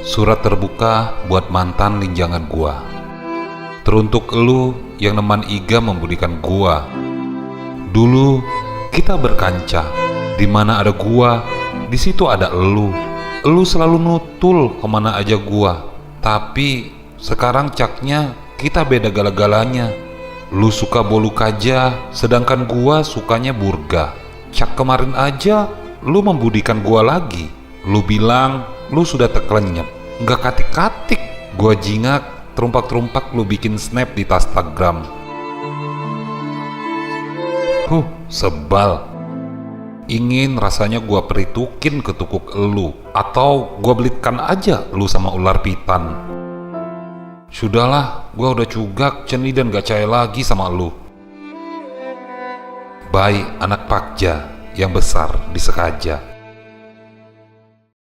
Surat terbuka buat mantan linjangan gua. Teruntuk elu yang neman Iga membudikan gua. Dulu kita berkanca, di mana ada gua, di situ ada elu. Elu selalu nutul kemana aja gua. Tapi sekarang caknya kita beda gala-galanya. Lu suka bolu kaja, sedangkan gua sukanya burga. Cak kemarin aja lu membudikan gua lagi. Lu bilang lu sudah teklenyep, nggak katik-katik. Gua jingak, terumpak-terumpak lu bikin snap di Instagram. Sebal. Ingin rasanya gua peritukin ketukuk elu, atau gua belitkan aja lu sama ular pitan. Sudahlah, gua udah cugak, ceni dan gak percaya lagi sama lu. Baik anak Pakja yang besar di Sekaja.